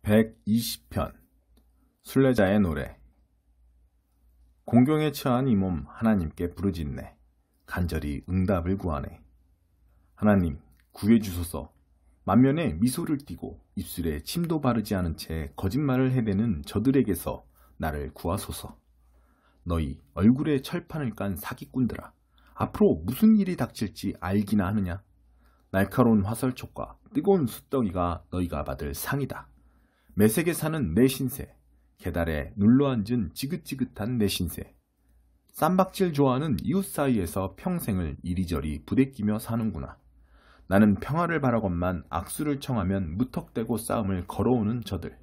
120편 순례자의 노래. 공경에 처한 이 몸 하나님께 부르짖네. 간절히 응답을 구하네. 하나님 구해주소서. 만면에 미소를 띠고 입술에 침도 바르지 않은 채 거짓말을 해대는 저들에게서 나를 구하소서. 너희 얼굴에 철판을 깐 사기꾼들아, 앞으로 무슨 일이 닥칠지 알기나 하느냐? 날카로운 화살촉과 뜨거운 숫덩이가 너희가 받을 상이다. 매색에 사는 내 신세, 계달에 눌러앉은 지긋지긋한 내 신세. 쌈박질 좋아하는 이웃 사이에서 평생을 이리저리 부대끼며 사는구나. 나는 평화를 바라건만 악수를 청하면 무턱대고 싸움을 걸어오는 저들.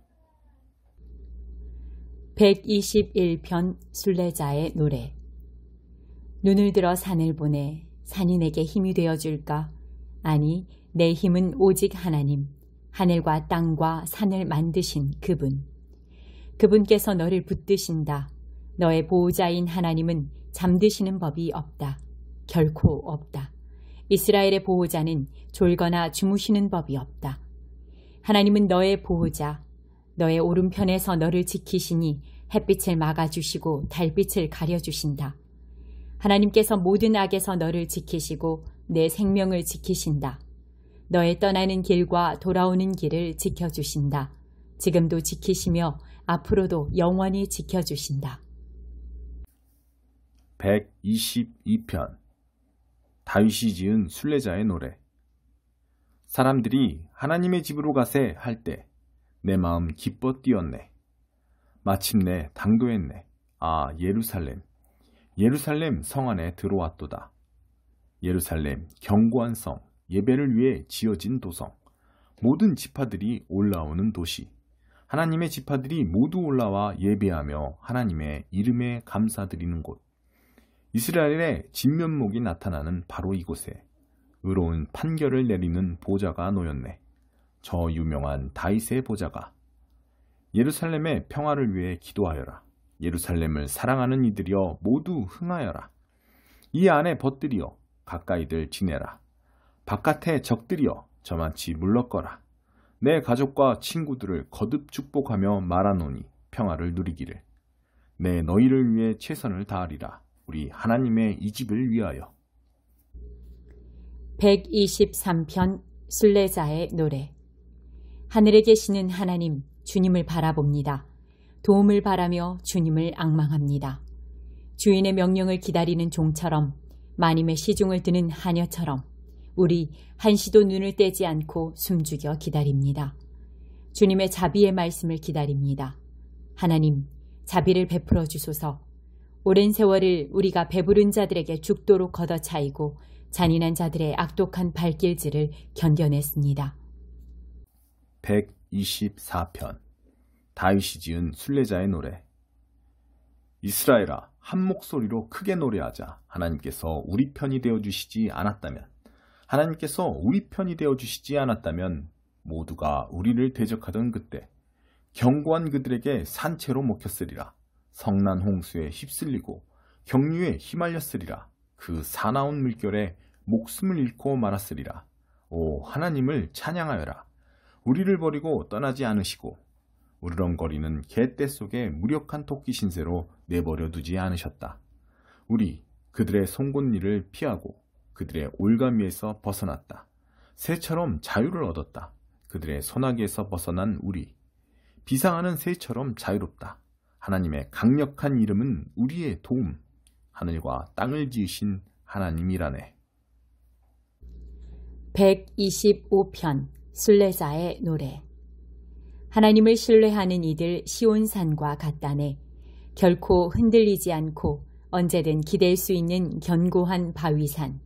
121편 순례자의 노래. 눈을 들어 산을 보내. 산이 내게 힘이 되어줄까? 아니, 내 힘은 오직 하나님, 하늘과 땅과 산을 만드신 그분. 그분께서 너를 붙드신다. 너의 보호자인 하나님은 잠드시는 법이 없다. 결코 없다. 이스라엘의 보호자는 졸거나 주무시는 법이 없다. 하나님은 너의 보호자, 너의 오른편에서 너를 지키시니 햇빛을 막아주시고 달빛을 가려주신다. 하나님께서 모든 악에서 너를 지키시고 내 생명을 지키신다. 너의 떠나는 길과 돌아오는 길을 지켜주신다. 지금도 지키시며 앞으로도 영원히 지켜주신다. 122편 다윗이 지은 순례자의 노래. 사람들이 하나님의 집으로 가세 할 때 내 마음 기뻐 뛰었네. 마침내 당도했네. 아, 예루살렘, 예루살렘 성 안에 들어왔도다. 예루살렘 견고한 성, 예배를 위해 지어진 도성, 모든 지파들이 올라오는 도시. 하나님의 지파들이 모두 올라와 예배하며 하나님의 이름에 감사드리는 곳. 이스라엘의 진면목이 나타나는 바로 이곳에 의로운 판결을 내리는 보좌가 놓였네. 저 유명한 다윗의 보좌가. 예루살렘의 평화를 위해 기도하여라. 예루살렘을 사랑하는 이들이여 모두 흥하여라. 이 안에 벗들이여 가까이들 지내라. 바깥에 적들이여 저만치 물러거라. 내 가족과 친구들을 거듭 축복하며 말하노니 평화를 누리기를. 내 너희를 위해 최선을 다하리라. 우리 하나님의 이 집을 위하여. 123편 순례자의 노래. 하늘에 계시는 하나님, 주님을 바라봅니다. 도움을 바라며 주님을 앙망합니다. 주인의 명령을 기다리는 종처럼, 마님의 시중을 드는 하녀처럼 우리 한시도 눈을 떼지 않고 숨죽여 기다립니다. 주님의 자비의 말씀을 기다립니다. 하나님, 자비를 베풀어 주소서. 오랜 세월을 우리가 배부른 자들에게 죽도록 걷어차이고 잔인한 자들의 악독한 발길질을 견뎌냈습니다. 124편 다윗이 지은 순례자의 노래. 이스라엘아, 한 목소리로 크게 노래하자. 하나님께서 우리 편이 되어주시지 않았다면, 하나님께서 우리 편이 되어주시지 않았다면 모두가 우리를 대적하던 그때 견고한 그들에게 산채로 먹혔으리라. 성난 홍수에 휩쓸리고 경류에 휘말렸으리라. 그 사나운 물결에 목숨을 잃고 말았으리라. 오, 하나님을 찬양하여라. 우리를 버리고 떠나지 않으시고 우르렁거리는 개떼 속에 무력한 토끼 신세로 내버려 두지 않으셨다. 우리 그들의 송곳니를 피하고 그들의 올가미에서 벗어났다. 새처럼 자유를 얻었다. 그들의 소나기에서 벗어난 우리, 비상하는 새처럼 자유롭다. 하나님의 강력한 이름은 우리의 도움. 하늘과 땅을 지으신 하나님이라네. 125편 순례자의 노래. 하나님을 신뢰하는 이들 시온산과 같다네. 결코 흔들리지 않고 언제든 기댈 수 있는 견고한 바위산.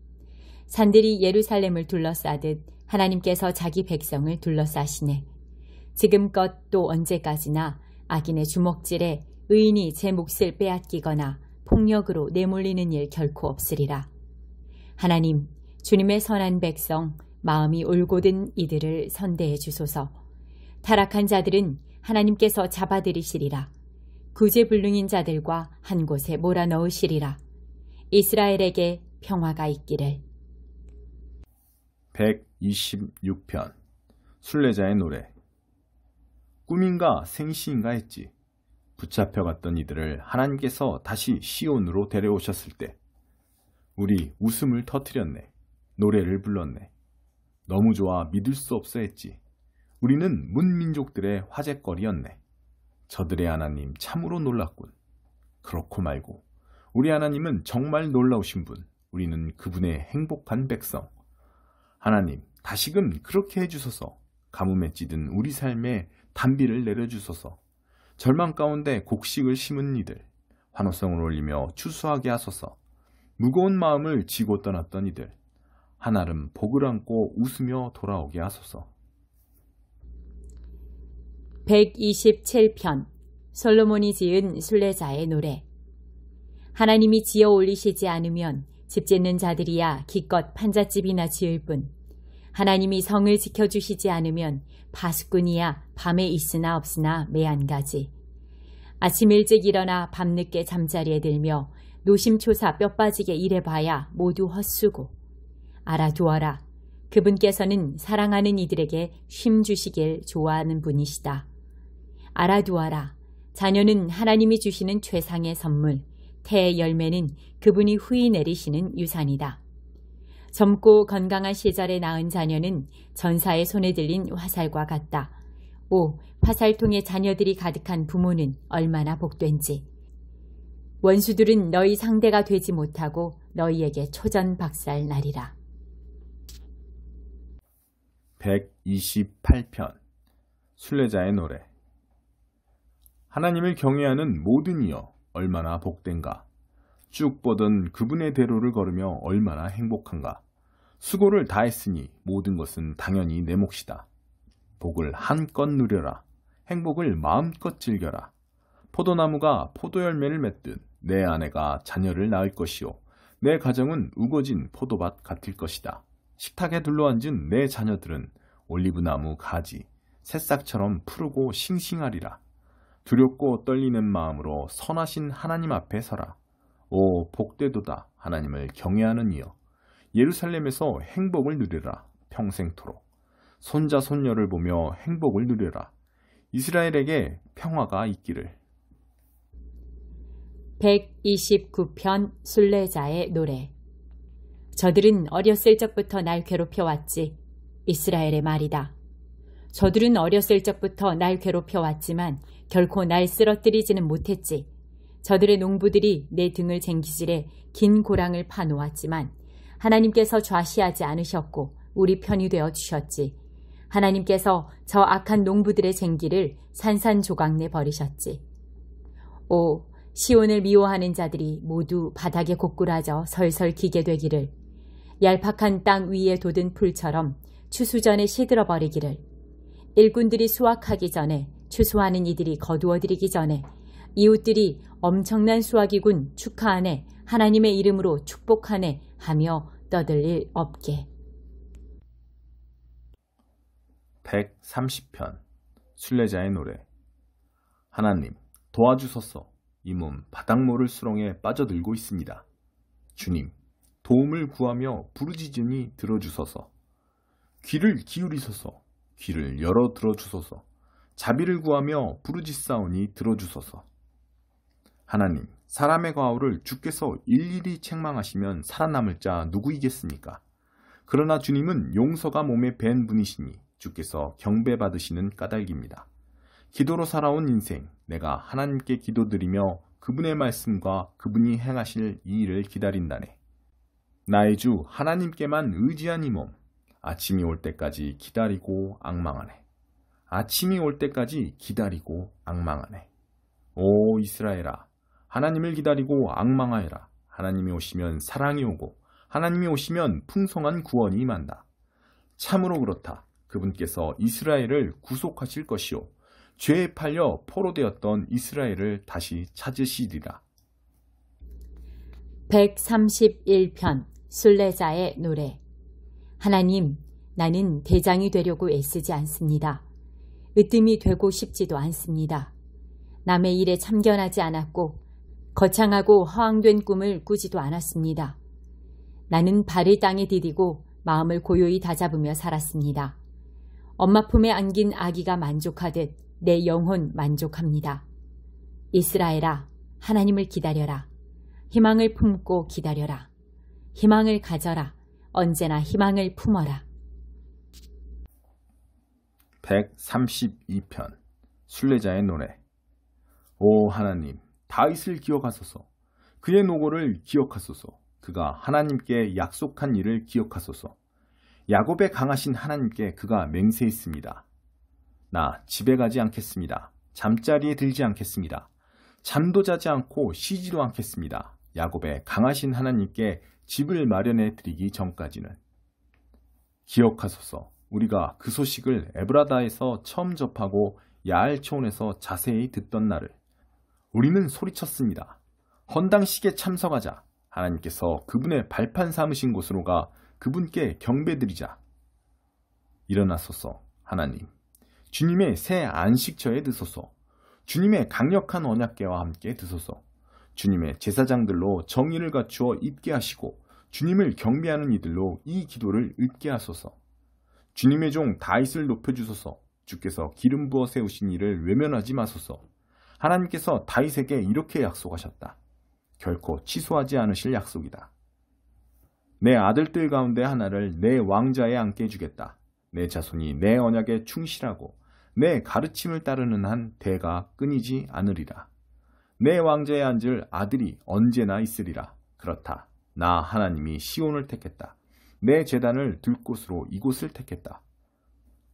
산들이 예루살렘을 둘러싸듯 하나님께서 자기 백성을 둘러싸시네. 지금껏 또 언제까지나 악인의 주먹질에 의인이 제 몫을 빼앗기거나 폭력으로 내몰리는 일 결코 없으리라. 하나님, 주님의 선한 백성, 마음이 올곧은 이들을 선대해 주소서. 타락한 자들은 하나님께서 잡아들이시리라. 구제불능인 자들과 한 곳에 몰아넣으시리라. 이스라엘에게 평화가 있기를. 126편 순례자의 노래. 꿈인가 생시인가 했지. 붙잡혀갔던 이들을 하나님께서 다시 시온으로 데려오셨을 때 우리 웃음을 터뜨렸네. 노래를 불렀네. 너무 좋아 믿을 수 없어 했지. 우리는 문민족들의 화제거리였네. 저들의 하나님 참으로 놀랐군. 그렇고 말고 우리 하나님은 정말 놀라우신 분. 우리는 그분의 행복한 백성. 하나님 다시금 그렇게 해주소서. 가뭄에 찌든 우리 삶에 단비를 내려주소서. 절망 가운데 곡식을 심은 이들, 환호성을 올리며 추수하게 하소서. 무거운 마음을 지고 떠났던 이들, 한아름 복을 안고 웃으며 돌아오게 하소서. 127편 솔로몬이 지은 순례자의 노래. 하나님이 지어 올리시지 않으면 집 짓는 자들이야 기껏 판잣집이나 지을 뿐, 하나님이 성을 지켜주시지 않으면 파수꾼이야 밤에 있으나 없으나 매한가지. 아침 일찍 일어나 밤늦게 잠자리에 들며 노심초사 뼈 빠지게 일해봐야 모두 헛수고. 알아두어라. 그분께서는 사랑하는 이들에게 쉼 주시길 좋아하는 분이시다. 알아두어라. 자녀는 하나님이 주시는 최상의 선물, 태의 열매는 그분이 후히 내리시는 유산이다. 젊고 건강한 시절에 낳은 자녀는 전사의 손에 들린 화살과 같다. 오, 화살통에 자녀들이 가득한 부모는 얼마나 복된지. 원수들은 너희 상대가 되지 못하고 너희에게 초전박살 나리라. 128편 순례자의 노래. 하나님을 경외하는 모든 이여 얼마나 복된가. 쭉 뻗은 그분의 대로를 걸으며 얼마나 행복한가. 수고를 다했으니 모든 것은 당연히 내 몫이다. 복을 한껏 누려라. 행복을 마음껏 즐겨라. 포도나무가 포도열매를 맺듯 내 아내가 자녀를 낳을 것이요 내 가정은 우거진 포도밭 같을 것이다. 식탁에 둘러앉은 내 자녀들은 올리브나무 가지, 새싹처럼 푸르고 싱싱하리라. 두렵고 떨리는 마음으로 선하신 하나님 앞에 서라. 오 복되도다. 하나님을 경외하는 이여 예루살렘에서 행복을 누리라. 평생토록 손자 손녀를 보며 행복을 누리라. 이스라엘에게 평화가 있기를. 129편 순례자의 노래. 저들은 어렸을 적부터 날 괴롭혀왔지. 이스라엘의 말이다. 저들은 어렸을 적부터 날 괴롭혀왔지만 결코 날 쓰러뜨리지는 못했지. 저들의 농부들이 내 등을 쟁기질해 긴 고랑을 파놓았지만 하나님께서 좌시하지 않으셨고 우리 편이 되어 주셨지. 하나님께서 저 악한 농부들의 쟁기를 산산조각 내 버리셨지. 오, 시온을 미워하는 자들이 모두 바닥에 고꾸라져 설설 기게 되기를. 얄팍한 땅 위에 돋은 풀처럼 추수 전에 시들어버리기를. 일꾼들이 수확하기 전에, 추수하는 이들이 거두어들이기 전에 이웃들이 엄청난 수확이군 축하하네, 하나님의 이름으로 축복하네 하며 떠들 일 없게. 130편 순례자의 노래. 하나님 도와주소서. 이 몸 바닥모를 수렁에 빠져들고 있습니다. 주님 도움을 구하며 부르짖으니 들어주소서. 귀를 기울이소서. 귀를 열어 들어주소서. 자비를 구하며 부르짖사오니 들어주소서. 하나님 사람의 과오를 주께서 일일이 책망하시면 살아남을 자 누구이겠습니까? 그러나 주님은 용서가 몸에 밴 분이시니 주께서 경배받으시는 까닭입니다. 기도로 살아온 인생, 내가 하나님께 기도드리며 그분의 말씀과 그분이 행하실 이 일을 기다린다네. 나의 주 하나님께만 의지한 이 몸, 아침이 올 때까지 기다리고 앙망하네. 아침이 올 때까지 기다리고 앙망하네. 오 이스라엘아, 하나님을 기다리고 앙망하여라. 하나님이 오시면 사랑이 오고 하나님이 오시면 풍성한 구원이 임한다. 참으로 그렇다. 그분께서 이스라엘을 구속하실 것이요 죄에 팔려 포로되었던 이스라엘을 다시 찾으시리라. 131편 순례자의 노래. 하나님, 나는 대장이 되려고 애쓰지 않습니다. 으뜸이 되고 싶지도 않습니다. 남의 일에 참견하지 않았고 거창하고 허황된 꿈을 꾸지도 않았습니다. 나는 발을 땅에 디디고 마음을 고요히 다잡으며 살았습니다. 엄마 품에 안긴 아기가 만족하듯 내 영혼 만족합니다. 이스라엘아, 하나님을 기다려라. 희망을 품고 기다려라. 희망을 가져라. 언제나 희망을 품어라. 132편 순례자의 노래. 오 하나님, 다윗을 기억하소서. 그의 노고를 기억하소서. 그가 하나님께 약속한 일을 기억하소서. 야곱의 강하신 하나님께 그가 맹세했습니다. 나 집에 가지 않겠습니다. 잠자리에 들지 않겠습니다. 잠도 자지 않고 쉬지도 않겠습니다. 야곱의 강하신 하나님께 집을 마련해 드리기 전까지는. 기억하소서. 우리가 그 소식을 에브라다에서 처음 접하고 야알초온에서 자세히 듣던 날을. 우리는 소리쳤습니다. 헌당식에 참석하자. 하나님께서 그분의 발판 삼으신 곳으로 가 그분께 경배드리자. 일어나소서. 하나님, 주님의 새 안식처에 드소서. 주님의 강력한 언약궤와 함께 드소서. 주님의 제사장들로 정의를 갖추어 입게 하시고 주님을 경배하는 이들로 이 기도를 읊게 하소서. 주님의 종 다윗을 높여주소서. 주께서 기름 부어 세우신 이를 외면하지 마소서. 하나님께서 다윗에게 이렇게 약속하셨다. 결코 취소하지 않으실 약속이다. 내 아들들 가운데 하나를 내 왕자에 앉게 해주겠다. 내 자손이 내 언약에 충실하고 내 가르침을 따르는 한 대가 끊이지 않으리라. 내 왕자에 앉을 아들이 언제나 있으리라. 그렇다. 나 하나님이 시온을 택했다. 내 제단을 둘 곳으로 이곳을 택했다.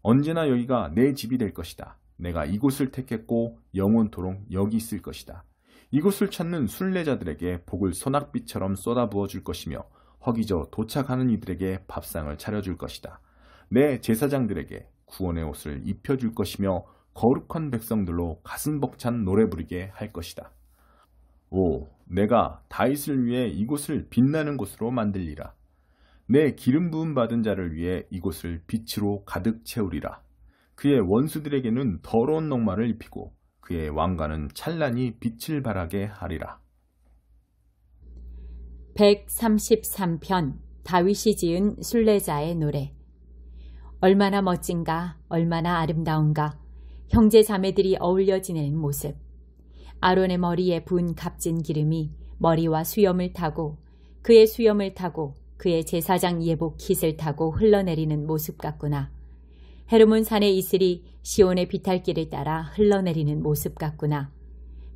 언제나 여기가 내 집이 될 것이다. 내가 이곳을 택했고 영원토록 여기 있을 것이다. 이곳을 찾는 순례자들에게 복을 소낙비처럼 쏟아부어 줄 것이며 허기져 도착하는 이들에게 밥상을 차려줄 것이다. 내 제사장들에게 구원의 옷을 입혀줄 것이며 거룩한 백성들로 가슴 벅찬 노래 부르게 할 것이다. 오, 내가 다윗을 위해 이곳을 빛나는 곳으로 만들리라. 내 기름 부음 받은 자를 위해 이곳을 빛으로 가득 채우리라. 그의 원수들에게는 더러운 녹말을 입히고 그의 왕관은 찬란히 빛을 발하게 하리라. 133편 다윗이 지은 순례자의 노래. 얼마나 멋진가, 얼마나 아름다운가. 형제 자매들이 어울려 지내는 모습. 아론의 머리에 부은 값진 기름이 머리와 수염을 타고 그의 수염을 타고 그의 제사장 예복 킷을 타고 흘러내리는 모습 같구나. 헤르몬 산의 이슬이 시온의 비탈길을 따라 흘러내리는 모습 같구나.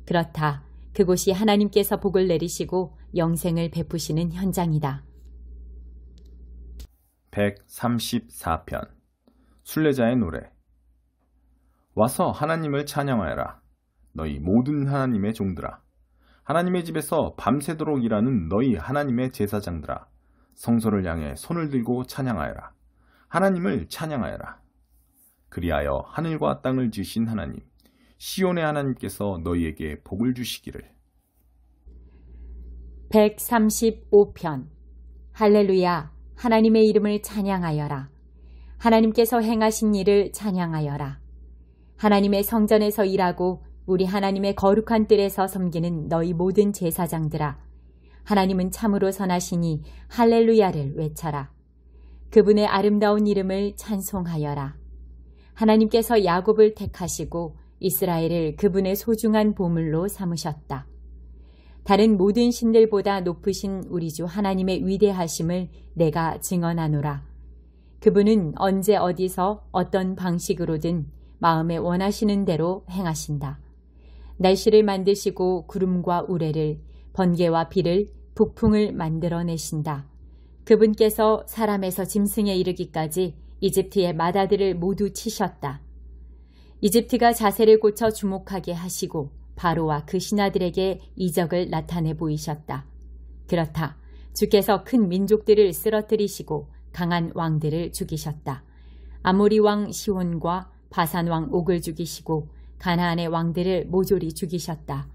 그렇다. 그곳이 하나님께서 복을 내리시고 영생을 베푸시는 현장이다. 134편 순례자의 노래. 와서 하나님을 찬양하여라. 너희 모든 하나님의 종들아. 하나님의 집에서 밤새도록 일하는 너희 하나님의 제사장들아. 성소를 향해 손을 들고 찬양하여라. 하나님을 찬양하여라. 그리하여 하늘과 땅을 지으신 하나님, 시온의 하나님께서 너희에게 복을 주시기를. 135편 할렐루야. 하나님의 이름을 찬양하여라. 하나님께서 행하신 일을 찬양하여라. 하나님의 성전에서 일하고 우리 하나님의 거룩한 뜰에서 섬기는 너희 모든 제사장들아. 하나님은 참으로 선하시니 할렐루야를 외쳐라. 그분의 아름다운 이름을 찬송하여라. 하나님께서 야곱을 택하시고 이스라엘을 그분의 소중한 보물로 삼으셨다. 다른 모든 신들보다 높으신 우리 주 하나님의 위대하심을 내가 증언하노라. 그분은 언제 어디서 어떤 방식으로든 마음에 원하시는 대로 행하신다. 날씨를 만드시고 구름과 우레를, 번개와 비를, 북풍을 만들어내신다. 그분께서 사람에서 짐승에 이르기까지 이집트의 마다들을 모두 치셨다. 이집트가 자세를 고쳐 주목하게 하시고 바로와 그 신하들에게 이적을 나타내 보이셨다. 그렇다. 주께서 큰 민족들을 쓰러뜨리시고 강한 왕들을 죽이셨다. 아모리 왕 시온과 바산 왕 옥을 죽이시고 가나안의 왕들을 모조리 죽이셨다.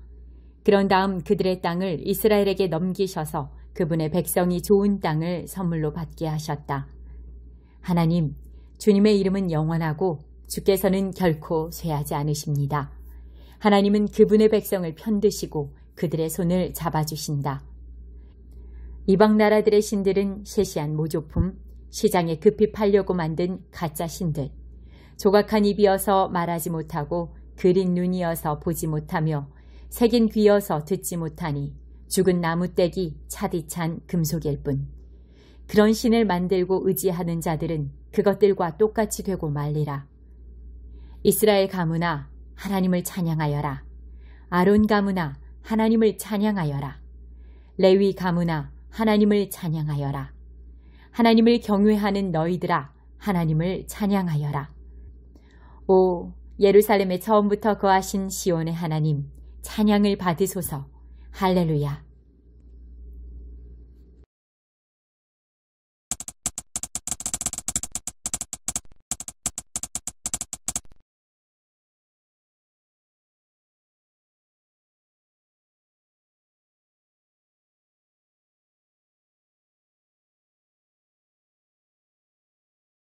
그런 다음 그들의 땅을 이스라엘에게 넘기셔서 그분의 백성이 좋은 땅을 선물로 받게 하셨다. 하나님, 주님의 이름은 영원하고 주께서는 결코 쇠하지 않으십니다. 하나님은 그분의 백성을 편드시고 그들의 손을 잡아주신다. 이방 나라들의 신들은 시시한 모조품, 시장에 급히 팔려고 만든 가짜 신들, 조각한 입이어서 말하지 못하고 그린 눈이어서 보지 못하며 새긴 귀여서 듣지 못하니 죽은 나무떼기 차디찬 금속일 뿐. 그런 신을 만들고 의지하는 자들은 그것들과 똑같이 되고 말리라. 이스라엘 가문아 하나님을 찬양하여라. 아론 가문아 하나님을 찬양하여라. 레위 가문아 하나님을 찬양하여라. 하나님을 경외하는 너희들아 하나님을 찬양하여라. 오 예루살렘에 처음부터 거하신 시온의 하나님 찬양을 받으소서. 할렐루야.